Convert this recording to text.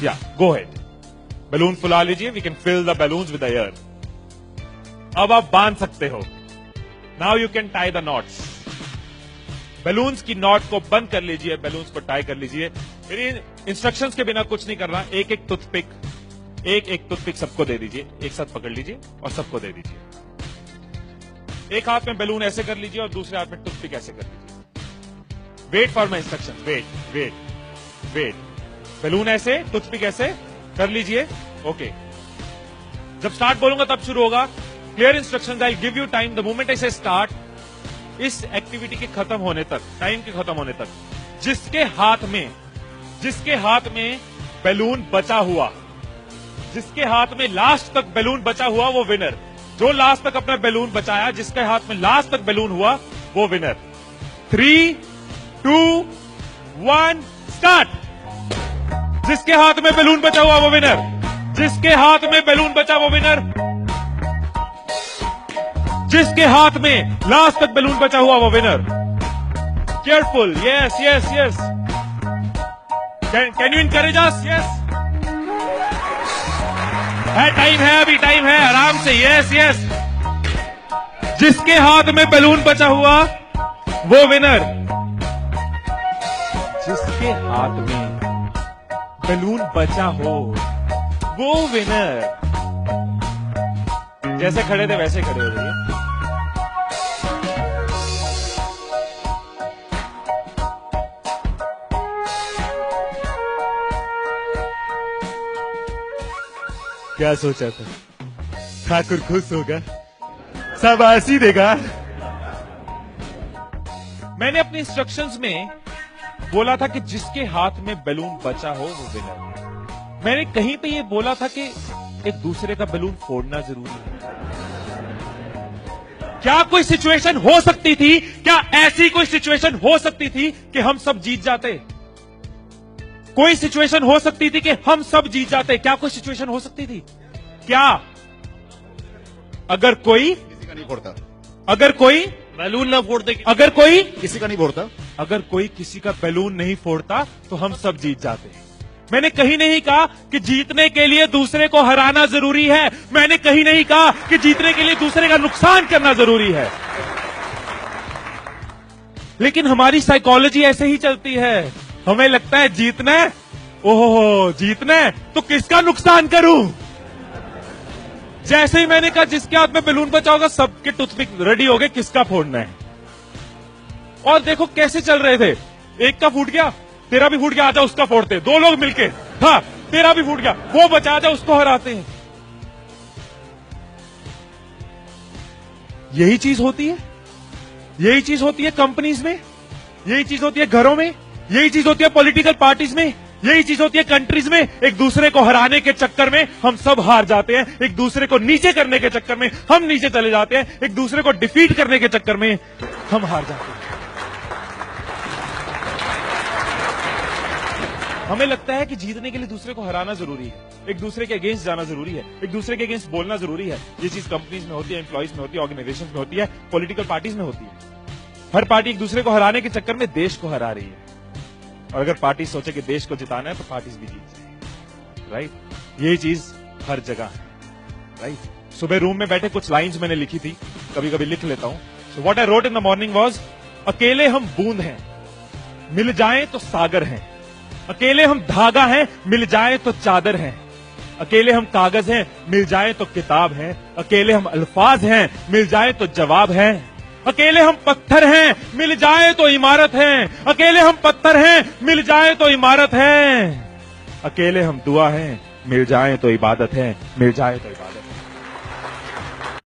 या गो head, balloon फुला लीजिए, we can fill the balloons with the air. अब आप बांध सकते हो। Now you can tie the knots. Balloons की नॉट को बंद कर लीजिए, बैलून्स को टाई कर लीजिए। मेरी इंस्ट्रक्शंस के बिना कुछ नहीं करना। एक एक टूथपिक सबको दे दीजिए, एक साथ पकड़ लीजिए और सबको दे दीजिए। एक हाथ में बैलून ऐसे कर लीजिए और दूसरे हाथ में टूथपिक ऐसे कर लीजिए। Wait for my instruction, wait. Balloon ऐसे, टूथपिक ऐसे कर लीजिए। ओके, जब स्टार्ट बोलूंगा तब शुरू होगा। Clear instructions, I give you time the moment I से स्टार्ट। इस एक्टिविटी के खत्म होने तक, टाइम के खत्म होने तक, जिसके हाथ में बैलून बचा हुआ, जिसके हाथ में लास्ट तक बैलून बचा हुआ वो विनर। जो लास्ट तक अपना बैलून बचाया, जिसके हाथ में लास्ट तक बैलून हुआ वो विनर। 3, 2, 1 स्टार्ट। जिसके हाथ में बैलून बचा हुआ वो विनर, जिसके हाथ में बैलून बचा वो विनर, जिसके हाथ में लास्ट तक बैलून बचा हुआ वो winner. Careful, yes. Can you encourage us? Yes, time है, अभी टाइम है, आराम से। यस। जिसके हाथ में बैलून बचा हुआ वो विनर, जिसके हाथ में बैलून बचा हो वो विनर। जैसे खड़े थे वैसे खड़े हो जाइए। क्या सोचा था? ठाकुर खुश होगा, शाबाशी देगा। मैंने अपने इंस्ट्रक्शंस में बोला था कि जिसके हाथ में बैलून बचा हो वो विनर। मैंने कहीं पे ये बोला था कि एक दूसरे का बैलून फोड़ना जरूरी है। क्या कोई सिचुएशन हो सकती थी, क्या ऐसी कोई सिचुएशन हो सकती थी कि हम सब जीत जाते? कोई सिचुएशन हो सकती थी कि हम सब जीत जाते? क्या कोई सिचुएशन हो सकती थी? क्या? अगर कोई किसी का नहीं फोड़ता, अगर कोई बैलून ना फोड़ते, अगर कोई किसी का नहीं फोड़ता, अगर कोई किसी का बैलून नहीं फोड़ता तो हम सब जीत जाते। मैंने कहीं नहीं कहा कि जीतने के लिए दूसरे को हराना जरूरी है। मैंने कहीं नहीं कहा कि जीतने के लिए दूसरे का नुकसान करना जरूरी है। लेकिन हमारी साइकोलॉजी ऐसे ही चलती है। हमें लगता है जीतना है, ओहो जीतना है तो किसका नुकसान करूं। जैसे ही मैंने कहा जिसके हाथ में बैलून बचा होगा, सबके टूथपिक रेडी हो गए, किसका फोड़ना है। और देखो कैसे चल रहे थे। एक का फूट गया, तेरा भी फूट गया, आजा उसका फोड़ते। दो लोग मिलके, हाँ तेरा भी फूट गया, वो बचा, आजा उसको हराते हैं। यही चीज होती है, यही चीज होती है कंपनीज में, यही चीज होती है घरों में, यही चीज होती है पॉलिटिकल पार्टीज में, यही चीज होती है कंट्रीज में। एक दूसरे को हराने के चक्कर में हम सब हार जाते हैं, एक दूसरे को नीचे करने के चक्कर में हम नीचे चले जाते हैं, एक दूसरे को डिफीट करने के चक्कर में हम हार जाते हैं। हमें लगता है कि जीतने के लिए दूसरे को हराना जरूरी है, एक दूसरे के अगेंस्ट जाना जरूरी है, एक दूसरे के अगेंस्ट बोलना जरूरी है। ये चीज कंपनीज में होती है, एम्प्लॉइज में होती है, ऑर्गेनाइजेशन में होती है, पॉलिटिकल पार्टीज में होती है। हर पार्टी एक दूसरे को हराने के चक्कर में देश को हरा रही है। और अगर पार्टी सोचे कि देश को जिताना है तो पार्टीज भी जीत जाएगी, राइट। यही चीज हर जगह है, राइट। सुबह रूम में बैठे कुछ लाइंस मैंने लिखी थी, कभी कभी लिख लेता हूं। So what I wrote in the morning was, अकेले हम बूंद हैं, मिल जाएं तो सागर हैं। अकेले हम धागा हैं, मिल जाए तो चादर हैं। अकेले हम कागज हैं, मिल जाए तो किताब हैं। अकेले हम अल्फाज हैं, मिल जाए तो जवाब हैं। अकेले हम पत्थर हैं, मिल जाए तो इमारत है। अकेले हम पत्थर हैं, मिल जाए तो इमारत है। अकेले हम दुआ हैं, मिल जाए तो इबादत है, मिल जाए तो इबादत है।